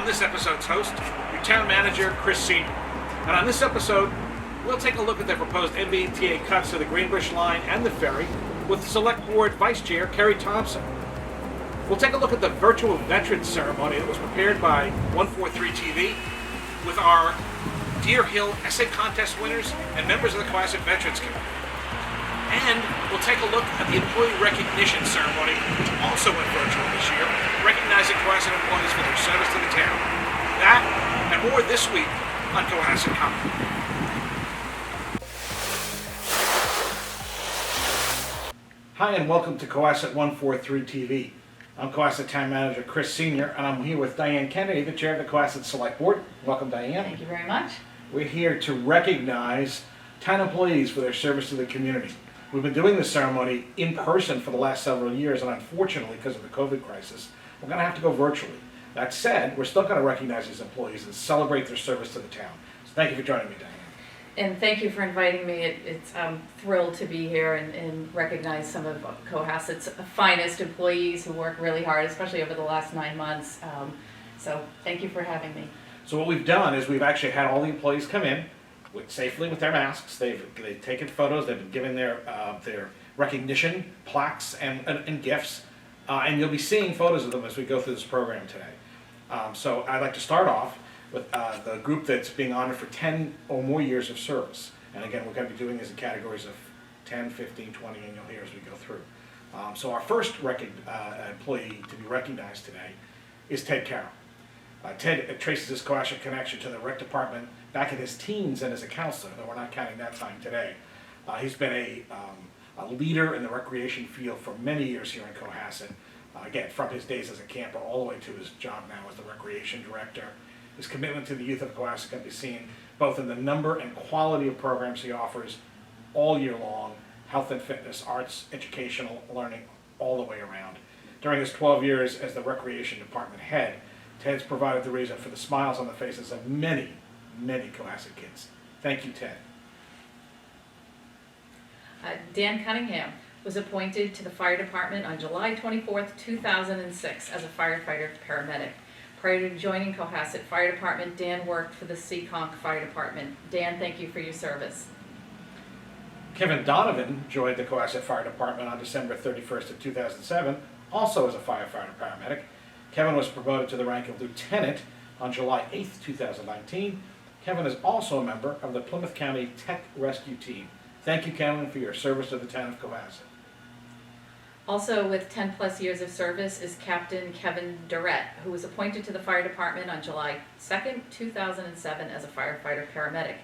I'm this episode's host, your town manager, Chris Senior. And on this episode, we'll take a look at the proposed MBTA cuts to the Greenbush line and the ferry with Select Board Vice Chair Keri Thompson. We'll take a look at the virtual Veterans Ceremony that was prepared by 143 TV with our Deer Hill Essay Contest winners and members of the Cohasset Veterans Committee. And we'll take a look at the Employee Recognition Ceremony, which also went virtual this year, recognizing Cohasset employees for their service to the town. That and more this week on Cohasset Comment. Hi and welcome to Cohasset 143 TV. I'm Cohasset Town Manager Chris Senior, and I'm here with Diane Kennedy, the Chair of the Cohasset Select Board. Welcome, Diane. Thank you very much. We're here to recognize town employees for their service to the community. We've been doing this ceremony in person for the last several years, and unfortunately, because of the COVID crisis, we're going to have to go virtually. That said, we're still going to recognize these employees and celebrate their service to the town. So thank you for joining me, Diane. And thank you for inviting me. I'm thrilled to be here and recognize some of Cohasset's finest employees who work really hard, especially over the last 9 months. So thank you for having me. So what we've done is we've actually had all the employees come in safely with their masks. They've taken photos. They've been given their recognition plaques and gifts, and you'll be seeing photos of them as we go through this program today. So I'd like to start off with the group that's being honored for 10 or more years of service. And again, we're going to be doing this in categories of 10, 15, 20, and you'll hear as we go through. So our first employee to be recognized today is Ted Carroll. Ted traces his Cohasset connection to the rec department back in his teens and as a counselor, though we're not counting that time today. He's been a leader in the recreation field for many years here in Cohasset. Again, from his days as a camper all the way to his job now as the recreation director. His commitment to the youth of Cohasset can be seen both in the number and quality of programs he offers all year long, health and fitness, arts, educational, learning, all the way around. During his 12 years as the recreation department head, Ted's provided the reason for the smiles on the faces of many, many Cohasset kids. Thank you, Ted. Dan Cunningham was appointed to the fire department on July 24th, 2006 as a firefighter paramedic. Prior to joining Cohasset Fire Department, Dan worked for the Seekonk Fire Department. Dan, thank you for your service. Kevin Donovan joined the Cohasset Fire Department on December 31st of 2007, also as a firefighter paramedic. Kevin was promoted to the rank of lieutenant on July 8th, 2019. Kevin is also a member of the Plymouth County Tech Rescue Team. Thank you, Kevin, for your service to the town of Cohasset. Also with 10 plus years of service is Captain Kevin Durrett, who was appointed to the fire department on July 2nd, 2007 as a firefighter paramedic.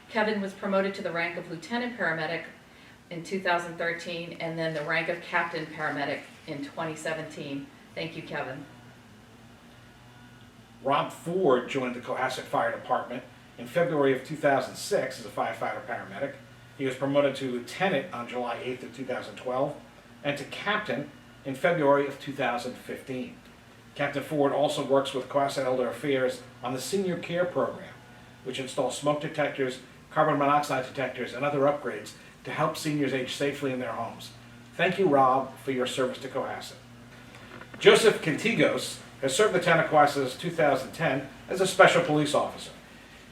Kevin was promoted to the rank of lieutenant paramedic in 2013 and then the rank of captain paramedic in 2017. Thank you, Kevin. Rob Ford joined the Cohasset Fire Department in February of 2006 as a firefighter paramedic. He was promoted to lieutenant on July 8th of 2012 and to captain in February of 2015. Captain Ford also works with Cohasset Elder Affairs on the Senior Care Program, which installs smoke detectors, carbon monoxide detectors, and other upgrades to help seniors age safely in their homes. Thank you, Rob, for your service to Cohasset. Joseph Contigos has served the town of Cohasset since 2010 as a special police officer.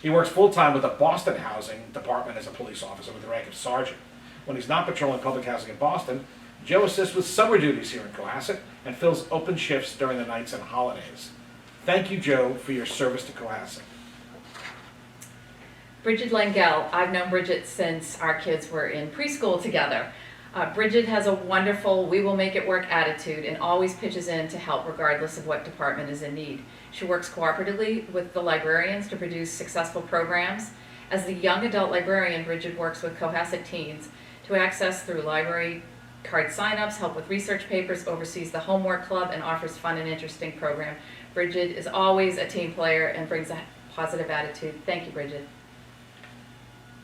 He works full-time with the Boston Housing Department as a police officer with the rank of sergeant. When he's not patrolling public housing in Boston, Joe assists with summer duties here in Cohasset and fills open shifts during the nights and holidays. Thank you, Joe, for your service to Cohasset. Bridget Langell. I've known Bridget since our kids were in preschool together. Bridget has a wonderful we will make it work attitude and always pitches in to help regardless of what department is in need. She works cooperatively with the librarians to produce successful programs. As the young adult librarian, Bridget works with Cohasset teens to access through library card sign-ups, help with research papers, oversees the homework club, and offers fun and interesting program. Bridget is always a team player and brings a positive attitude. Thank you, Bridget.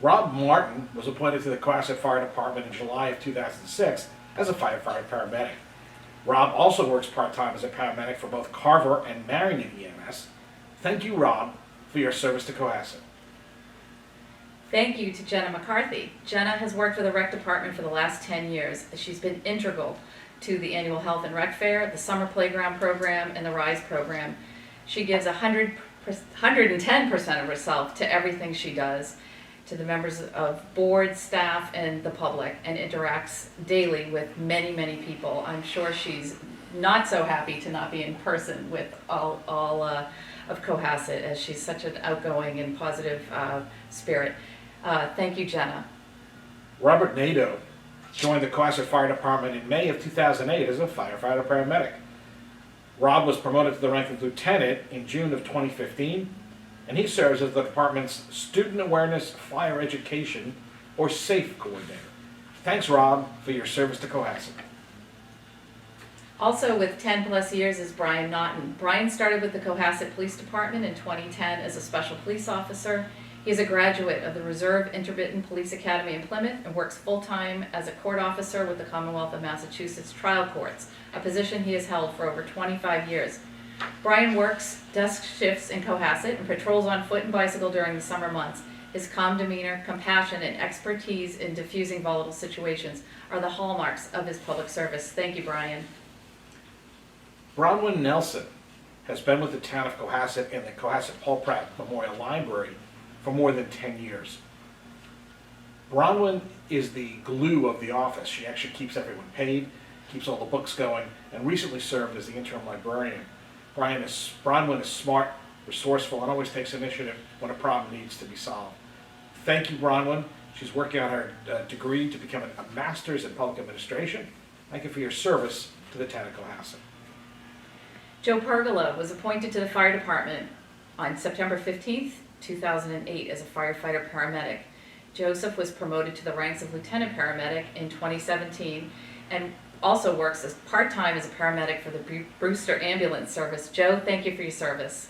Rob Martin was appointed to the Cohasset Fire Department in July of 2006 as a firefighter paramedic. Rob also works part-time as a paramedic for both Carver and Marion EMS. Thank you, Rob, for your service to Cohasset. Thank you to Jenna McCarthy. Jenna has worked for the rec department for the last 10 years. She's been integral to the annual Health and Rec Fair, the Summer Playground Program, and the RISE program. She gives 110% of herself to everything she does, to the members of board, staff, and the public, and interacts daily with many, many people. I'm sure she's not so happy to not be in person with all of Cohasset, as she's such an outgoing and positive spirit. Thank you, Jenna. Robert Nadeau joined the Cohasset Fire Department in May of 2008 as a firefighter paramedic. Rob was promoted to the rank of lieutenant in June of 2015, and he serves as the department's Student Awareness Fire Education, or SAFE, coordinator. Thanks, Rob, for your service to Cohasset. Also with 10 plus years is Brian Naughton. Brian started with the Cohasset Police Department in 2010 as a special police officer. He is a graduate of the Reserve Intermittent Police Academy in Plymouth and works full-time as a court officer with the Commonwealth of Massachusetts Trial Courts, a position he has held for over 25 years. Brian works desk shifts in Cohasset and patrols on foot and bicycle during the summer months. His calm demeanor, compassion, and expertise in diffusing volatile situations are the hallmarks of his public service. Thank you, Brian. Bronwyn Nelson has been with the town of Cohasset and the Cohasset Paul Pratt Memorial Library for more than 10 years. Bronwyn is the glue of the office. She actually keeps everyone paid, keeps all the books going, and recently served as the interim librarian. Bronwyn is smart, resourceful, and always takes initiative when a problem needs to be solved. Thank you, Bronwyn. She's working on her degree to become a master's in public administration. Thank you for your service to the town of Cohasset. Joe Pergola was appointed to the fire department on September 15th, 2008 as a firefighter paramedic. Joseph was promoted to the ranks of lieutenant paramedic in 2017 and also works as part-time as a paramedic for the Brewster Ambulance Service. Joe, thank you for your service.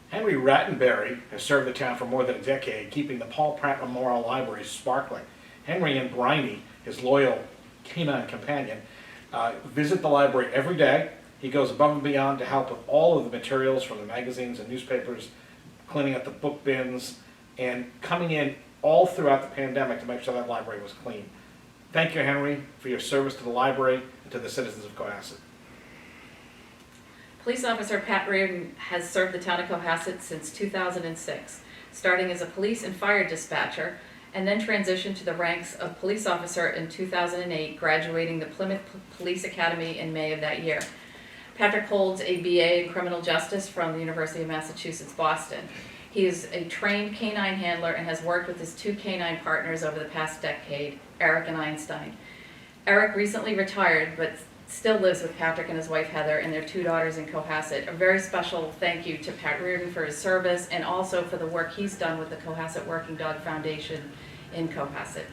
Henry Rattenberry has served the town for more than a decade, keeping the Paul Pratt Memorial Library sparkling. Henry and Briney, his loyal canine companion, visit the library every day. He goes above and beyond to help with all of the materials from the magazines and newspapers, cleaning up the book bins, and coming in all throughout the pandemic to make sure that library was clean. Thank you, Henry, for your service to the library and to the citizens of Cohasset. Police Officer Pat Reardon has served the town of Cohasset since 2006, starting as a police and fire dispatcher, and then transitioned to the ranks of police officer in 2008, graduating the Plymouth Police Academy in May of that year. Patrick holds a BA in criminal justice from the University of Massachusetts, Boston. He is a trained canine handler and has worked with his two canine partners over the past decade, Eric and Einstein. Eric recently retired, but still lives with Patrick and his wife Heather and their two daughters in Cohasset. A very special thank you to Pat Reardon for his service and also for the work he's done with the Cohasset Working Dog Foundation in Cohasset.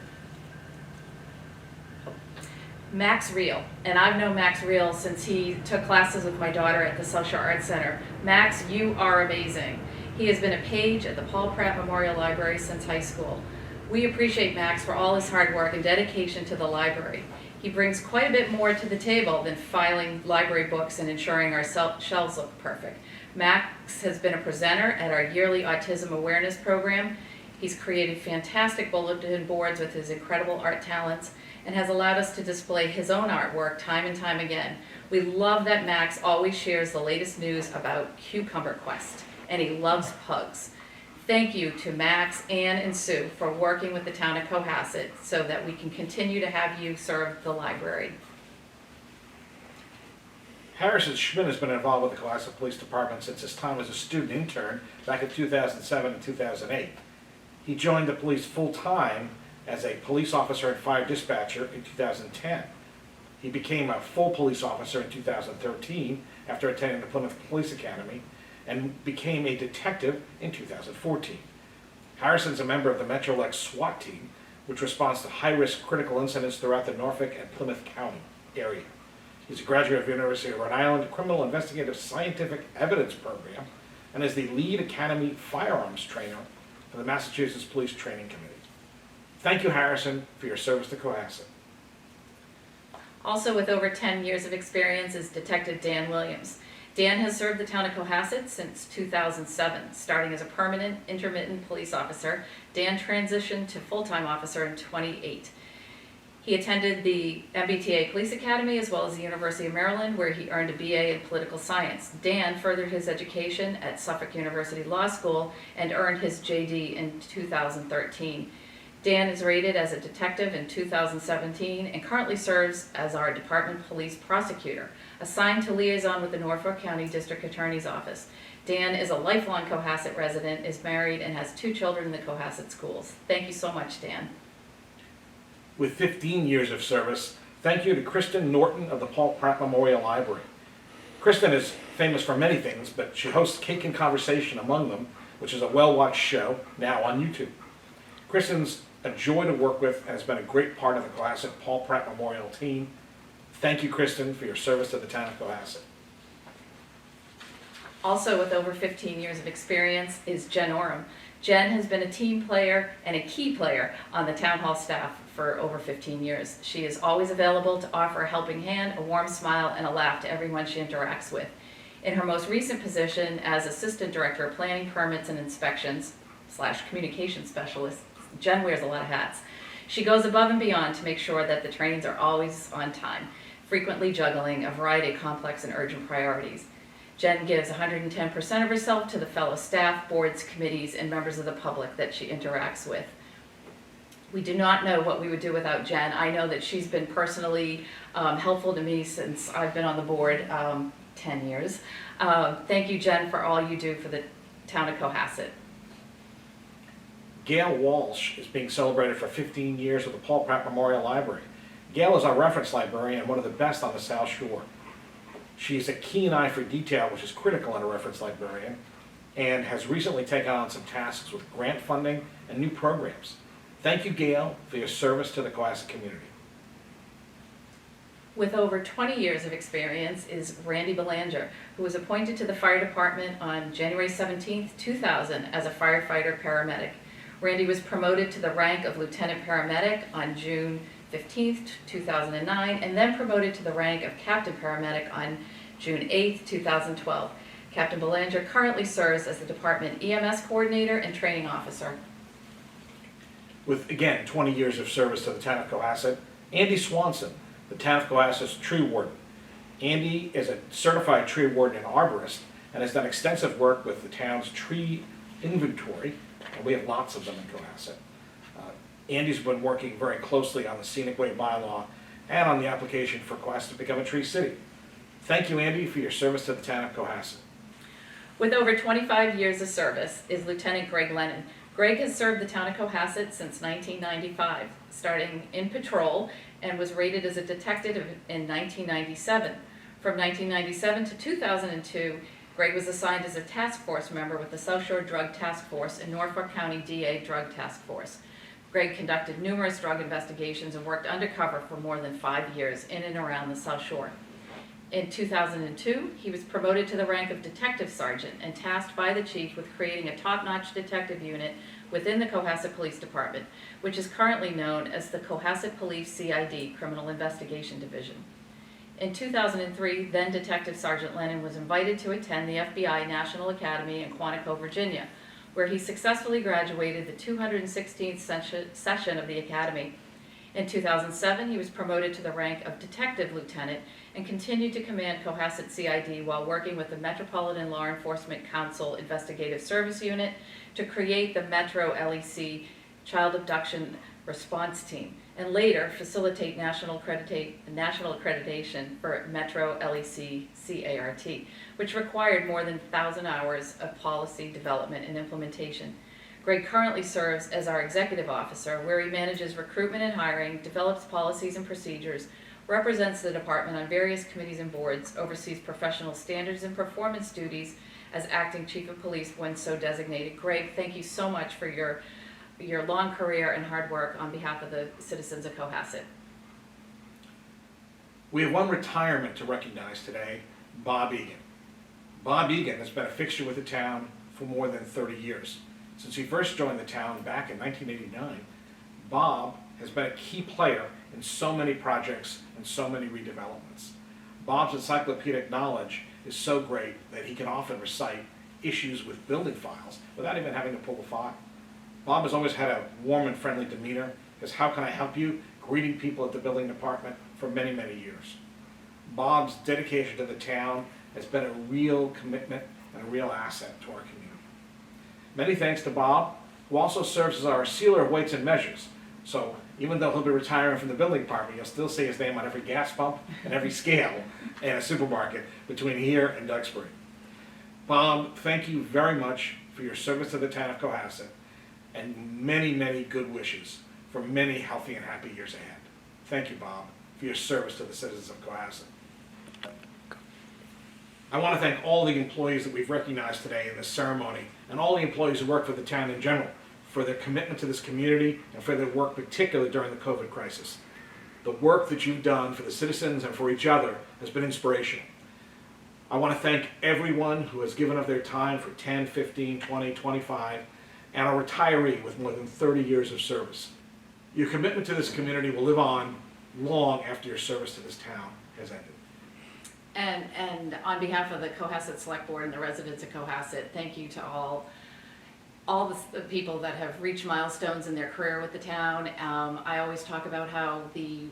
Max Reel, and I've known Max Reel since he took classes with my daughter at the Social Arts Center. Max, you are amazing. He has been a page at the Paul Pratt Memorial Library since high school. We appreciate Max for all his hard work and dedication to the library. He brings quite a bit more to the table than filing library books and ensuring our shelves look perfect. Max has been a presenter at our yearly autism awareness program. He's created fantastic bulletin boards with his incredible art talents and has allowed us to display his own artwork time and time again. We love that Max always shares the latest news about Cucumber Quest, and he loves pugs. Thank you to Max, Ann, and Sue for working with the town of Cohasset so that we can continue to have you serve the library. Harrison Schmidt has been involved with the Cohasset Police Department since his time as a student intern back in 2007 and 2008. He joined the police full-time as a police officer and fire dispatcher in 2010. He became a full police officer in 2013 after attending the Plymouth Police Academy and became a detective in 2014. Harrison's a member of the Metrolex SWAT team, which responds to high-risk critical incidents throughout the Norfolk and Plymouth County area. He's a graduate of the University of Rhode Island Criminal Investigative Scientific Evidence Program and is the lead academy firearms trainer for the Massachusetts Police Training Committee. Thank you, Harrison, for your service to Cohasset. Also with over 10 years of experience is Detective Dan Williams. Dan has served the town of Cohasset since 2007, starting as a permanent intermittent police officer. Dan transitioned to full-time officer in 2008. He attended the MBTA Police Academy as well as the University of Maryland, where he earned a BA in political science. Dan furthered his education at Suffolk University Law School and earned his JD in 2013. Dan is rated as a detective in 2017 and currently serves as our Department Police Prosecutor, assigned to liaison with the Norfolk County District Attorney's Office. Dan is a lifelong Cohasset resident, is married, and has 2 children in the Cohasset schools. Thank you so much, Dan. With 15 years of service, thank you to Kristen Norton of the Paul Pratt Memorial Library. Kristen is famous for many things, but she hosts Cake and Conversation among them, which is a well-watched show now on YouTube. Kristen's a joy to work with and has been a great part of the Cohasset Paul Pratt Memorial team. Thank you, Kristen, for your service to the town of Cohasset. Also with over 15 years of experience is Jen Orum. Jen has been a team player and a key player on the town hall staff for over 15 years. She is always available to offer a helping hand, a warm smile, and a laugh to everyone she interacts with. In her most recent position as Assistant Director of Planning, Permits, and Inspections / Communication Specialist, Jen wears a lot of hats. She goes above and beyond to make sure that the trains are always on time, frequently juggling a variety of complex and urgent priorities. Jen gives 110% of herself to the fellow staff, boards, committees, and members of the public that she interacts with. We do not know what we would do without Jen. I know that she's been personally helpful to me since I've been on the board 10 years. Thank you, Jen, for all you do for the town of Cohasset. Gail Walsh is being celebrated for 15 years with the Paul Pratt Memorial Library. Gail is our reference librarian and one of the best on the South Shore. She has a keen eye for detail, which is critical in a reference librarian, and has recently taken on some tasks with grant funding and new programs. Thank you, Gail, for your service to the Cohasset community. With over 20 years of experience is Randy Belanger, who was appointed to the fire department on January 17, 2000 as a firefighter paramedic. Randy was promoted to the rank of lieutenant paramedic on June 15, 2009, and then promoted to the rank of captain paramedic on June 8, 2012. Captain Belanger currently serves as the department EMS coordinator and training officer. With, again, 20 years of service to the town of Cohasset, Andy Swanson, the town of Cohasset's tree warden. Andy is a certified tree warden and arborist and has done extensive work with the town's tree inventory, and we have lots of them in Cohasset. Andy's been working very closely on the scenic way bylaw and on the application for Cohasset to become a tree city. Thank you, Andy, for your service to the town of Cohasset. With over 25 years of service is Lieutenant Greg Lennon. Greg has served the town of Cohasset since 1995, starting in patrol, and was rated as a detective in 1997. From 1997 to 2002, Greg was assigned as a task force member with the South Shore Drug Task Force and Norfolk County DA Drug Task Force. Greg conducted numerous drug investigations and worked undercover for more than 5 years in and around the South Shore. In 2002, he was promoted to the rank of detective sergeant and tasked by the chief with creating a top-notch detective unit within the Cohasset Police Department, which is currently known as the Cohasset Police CID, Criminal Investigation Division. In 2003, then Detective Sergeant Lennon was invited to attend the FBI National Academy in Quantico, Virginia, where he successfully graduated the 216th session of the Academy. In 2007, he was promoted to the rank of Detective Lieutenant and continued to command Cohasset CID while working with the Metropolitan Law Enforcement Council Investigative Service Unit to create the Metro LEC Child Abduction Response Team, and later facilitate national accreditation for Metro LEC CART, which required more than 1,000 hours of policy development and implementation. Greg currently serves as our executive officer, where he manages recruitment and hiring, develops policies and procedures, represents the department on various committees and boards, oversees professional standards and performance duties as acting chief of police when so designated. Greg, thank you so much for your long career and hard work on behalf of the citizens of Cohasset. We have one retirement to recognize today, Bob Egan. Bob Egan has been a fixture with the town for more than 30 years. Since he first joined the town back in 1989, Bob has been a key player in so many projects and so many redevelopments. Bob's encyclopedic knowledge is so great that he can often recite issues with building files without even having to pull a file. Bob has always had a warm and friendly demeanor. His "how can I help you" greeting people at the building department for many, many years. Bob's dedication to the town has been a real commitment and a real asset to our community. Many thanks to Bob, who also serves as our sealer of weights and measures. So even though he'll be retiring from the building department, you'll still see his name on every gas pump and every scale in a supermarket between here and Duxbury. Bob, thank you very much for your service to the town of Cohasset and many, many good wishes for many healthy and happy years ahead. Thank you, Bob, for your service to the citizens of Cohasset. I want to thank all the employees that we've recognized today in this ceremony and all the employees who work for the town in general for their commitment to this community and for their work particularly during the COVID crisis. The work that you've done for the citizens and for each other has been inspirational. I want to thank everyone who has given up their time for 10, 15, 20, 25, and a retiree with more than 30 years of service. Your commitment to this community will live on long after your service to this town has ended. And on behalf of the Cohasset Select Board and the residents of Cohasset, thank you to all the people that have reached milestones in their career with the town. I always talk about how the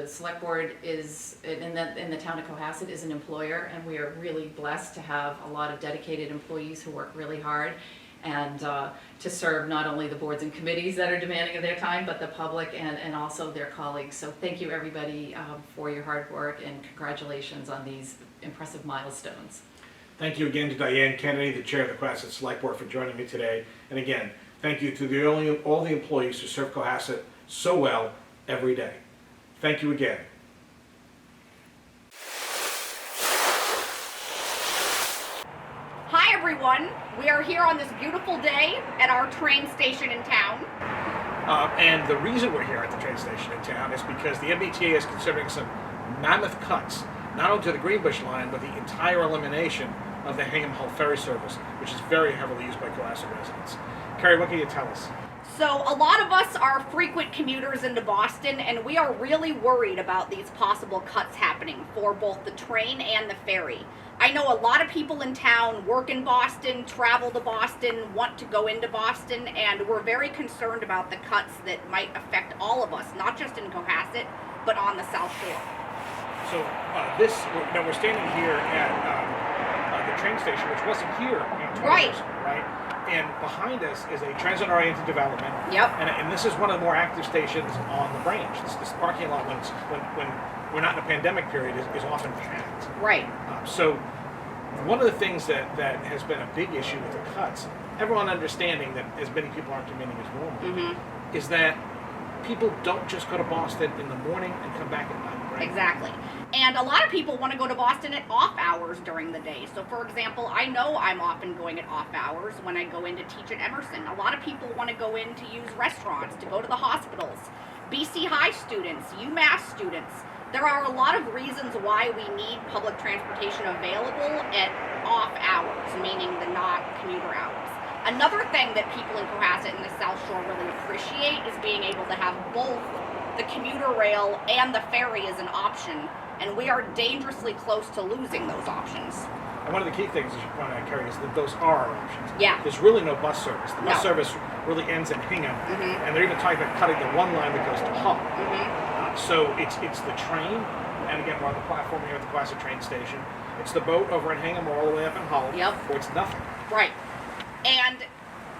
Select Board is, in the town of Cohasset, is an employer, and we are really blessed to have a lot of dedicated employees who work really hard and to serve not only the boards and committees that are demanding of their time, but the public and also their colleagues. So thank you, everybody, for your hard work, and congratulations on these impressive milestones. Thank you again to Diane Kennedy, the chair of the Cohasset Select Board, for joining me today. And again, thank you to all the employees who serve Cohasset so well every day. Thank you again. Hi everyone, we are here on this beautiful day at our train station in town. And the reason we're here at the train station in town is because the MBTA is considering some mammoth cuts, not only to the Greenbush line, but the entire elimination of the Hingham Hull ferry service, which is very heavily used by Cohasset residents. Keri, what can you tell us? So a lot of us are frequent commuters into Boston, and we are really worried about these possible cuts happening for both the train and the ferry. I know a lot of people in town work in Boston, travel to Boston, want to go into Boston, and we're very concerned about the cuts that might affect all of us, not just in Cohasset, but on the South Shore. So we're standing here at the train station, which wasn't here 20 years ago, right? And behind us is a transit-oriented development. Yep. And this is one of the more active stations on the branch. This parking lot, when we're not in a pandemic period, is often packed. Right. So one of the things that has been a big issue with the cuts, everyone understanding that as many people aren't commuting as normal, is that people don't just go to Boston in the morning and come back at night, right? Exactly. And a lot of people want to go to Boston at off hours during the day. So for example, I know I'm often going at off hours when I go in to teach at Emerson. A lot of people want to go in to use restaurants, to go to the hospitals. BC High students, UMass students. There are a lot of reasons why we need public transportation available at off hours, meaning the not commuter hours. Another thing that people in Cohasset and the South Shore really appreciate is being able to have both the commuter rail and the ferry as an option, and we are dangerously close to losing those options. And one of the key things, as you point out, Keri, is that those are our options. Yeah. There's really no bus service. The bus No. service really ends in Hingham, and they're even talking about cutting the one line that goes to Hull. So it's the train, and again, we're on the platform here at the Cohasset train station. It's the boat over in Hingham or all the way up in Hull, or it's nothing. Right. And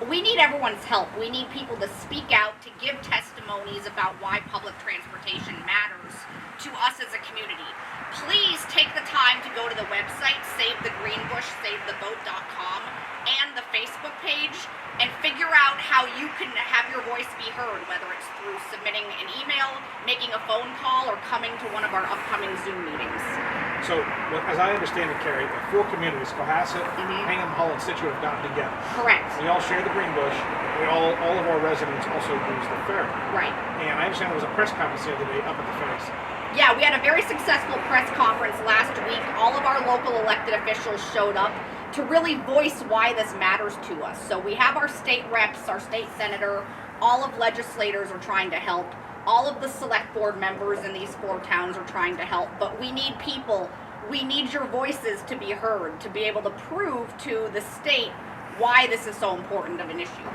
we need everyone's help. We need people to speak out, to give testimonies about why public transportation matters to us as a community. Please take the time to go to the website, savethegreenbush.com, and the Facebook page, and figure out how you can have your voice be heard, whether it's through submitting an email, making a phone call, or coming to one of our upcoming Zoom meetings. So, as I understand it, Keri, the four communities, Cohasset, Hingham, Hull, and Situate, have gotten together. Correct. We all share the Greenbush. All of our residents also use the ferry. Right. And I understand there was a press conference the other day up at the ferry site. Yeah, we had a very successful press conference last week. All of our local elected officials showed up to really voice why this matters to us. So we have our state reps, our state senator, all of legislators are trying to help. All of the select board members in these four towns are trying to help, but we need people. We need your voices to be heard, to be able to prove to the state why this is so important of an issue.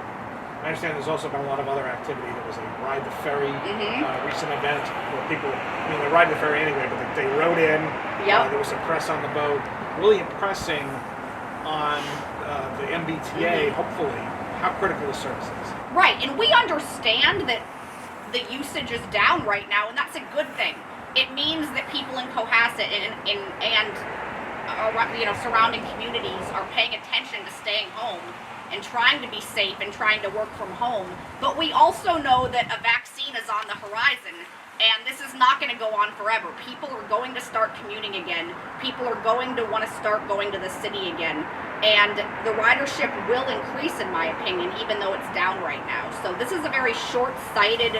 I understand there's also been a lot of other activity. There was a Ride the Ferry recent event where people, they ride the ferry anyway, but they rode in. Yep. There was some press on the boat, really impressing on the MBTA, hopefully, how critical the service is. Right, and we understand that the usage is down right now, and that's a good thing. It means that people in Cohasset and surrounding communities are paying attention to staying home and trying to be safe and trying to work from home. But we also know that a vaccine is on the horizon, and this is not going to go on forever. People are going to start commuting again. People are going to want to start going to the city again. And the ridership will increase, in my opinion, even though it's down right now. So this is a very short-sighted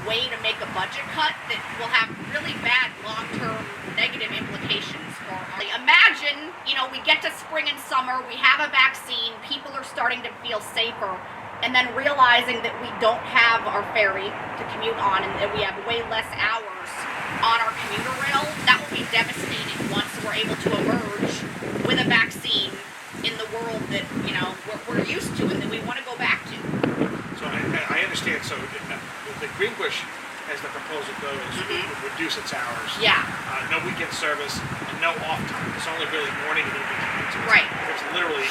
way to make a budget cut that will have really bad long-term negative implications for us. Imagine, we get to spring and summer, we have a vaccine, people are starting to feel safer, and then realizing that we don't have our ferry to commute on and that we have way less hours on our commuter rail. That will be devastating once we're able to emerge with a vaccine in the world that, we're used to and that we want to go back to. So I understand. So the Greenbush, as the proposal goes, would reduce its hours. Yeah. No weekend service and no off time. It's only really morning and evening commute. So Right. It's literally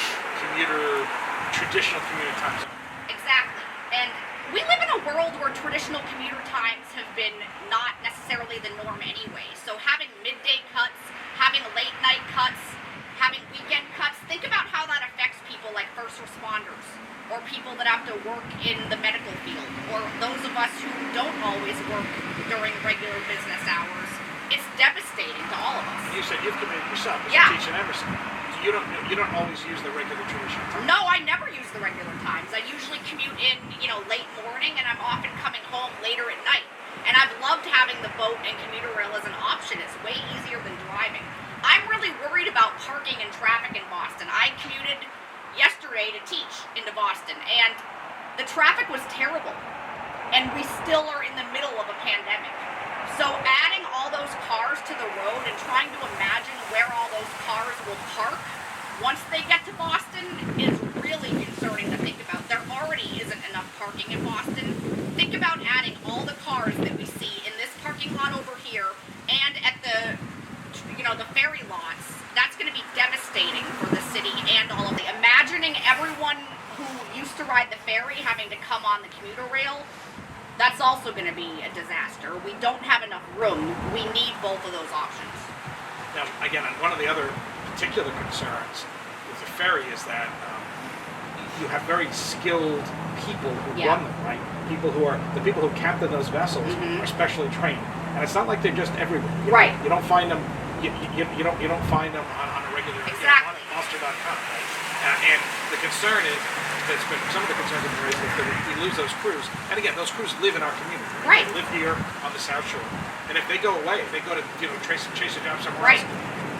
traditional commuter times. Exactly. And we live in a world where traditional commuter times have been not necessarily the norm anyway. So having midday cuts, having late night cuts, having weekend cuts, think about how that affects people like first responders or people that have to work in the medical field or those of us who don't always work during regular business hours. It's devastating to all of us. And you said you've commuted yourself as Yeah. a teacher at Emerson. You don't always use the regular traditional time. No, I never use the regular times. I usually commute in, late morning, and I'm often coming home later at night. And I've loved having the boat and commuter rail as an option. It's way easier than driving. I'm really worried about parking and traffic in Boston. I commuted yesterday to teach into Boston, and the traffic was terrible. And we still are in the middle of a pandemic. So adding all those cars to the road and trying to imagine where all those cars will park once they get to Boston is really concerning to think about. There already isn't enough parking in Boston. Think about adding all the cars that we see in this parking lot over here and at the ferry lots. That's going to be devastating for the city and all of the. Imagining everyone who used to ride the ferry having to come on the commuter rail. That's also going to be a disaster. We don't have enough room. We need both of those options. Now, again, one of the other particular concerns with the ferry is that you have very skilled people who run them, right? The people who captain those vessels are specially trained, and it's not like they're just everywhere. Right. You don't find them. You don't find them on a regular. Exactly. On Monster.com, right? And the concern is. Some of the concerns have been raised is that we lose those crews. And again, those crews live in our community. Right. They live here on the South Shore. And if they go away, if they go to chase a job somewhere else,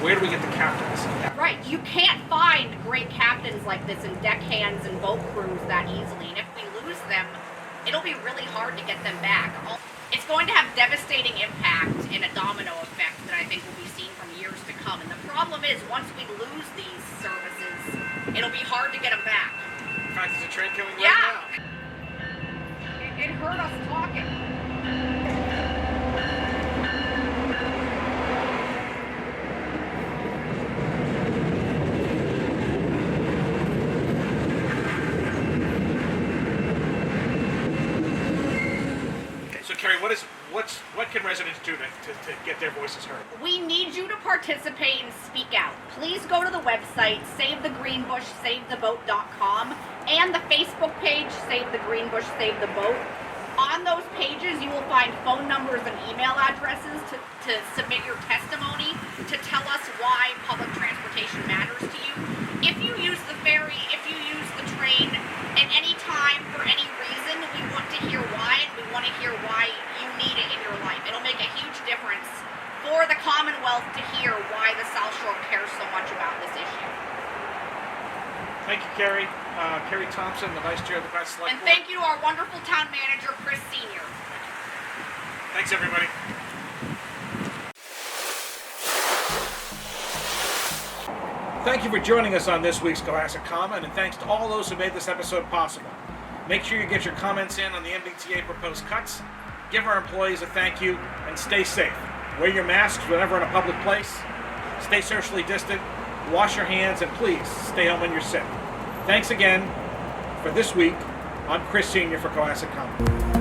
where do we get the captains? Right. You can't find great captains like this and deckhands and boat crews that easily. And if we lose them, it'll be really hard to get them back. It's going to have devastating impact and a domino effect that I think will be seen from years to come. And the problem is, once we lose these services, it'll be hard to get them back. In fact, there's a train coming right now. It hurt us talking. So, Keri, what can residents do to get their voices heard? We need you to participate and speak out. Please go to the website, SaveTheGreenbush, SaveTheBoat.com, and the Facebook page, Save the Greenbush, Save the Boat. On those pages, you will find phone numbers and email addresses to submit your testimony, to tell us why public transportation matters to you. If you use the ferry, if you use the train, at any time, for any reason, we want to hear why, and we want to hear why you need it in your life. It'll make a huge difference for the Commonwealth to hear why the South Shore cares so much about this issue. Thank you, Keri. Keri Thompson, the Vice Chair of the Class Select And Board. thank you to our wonderful town manager, Chris Sr. Thanks, everybody. Thank you for joining us on this week's Cohasset Comment, and thanks to all those who made this episode possible. Make sure you get your comments in on the MBTA proposed cuts. Give our employees a thank you, and stay safe. Wear your masks whenever in a public place. Stay socially distant. Wash your hands, and please stay home when you're sick. Thanks again for this week. I'm Chris Sr. for Cohasset Commons.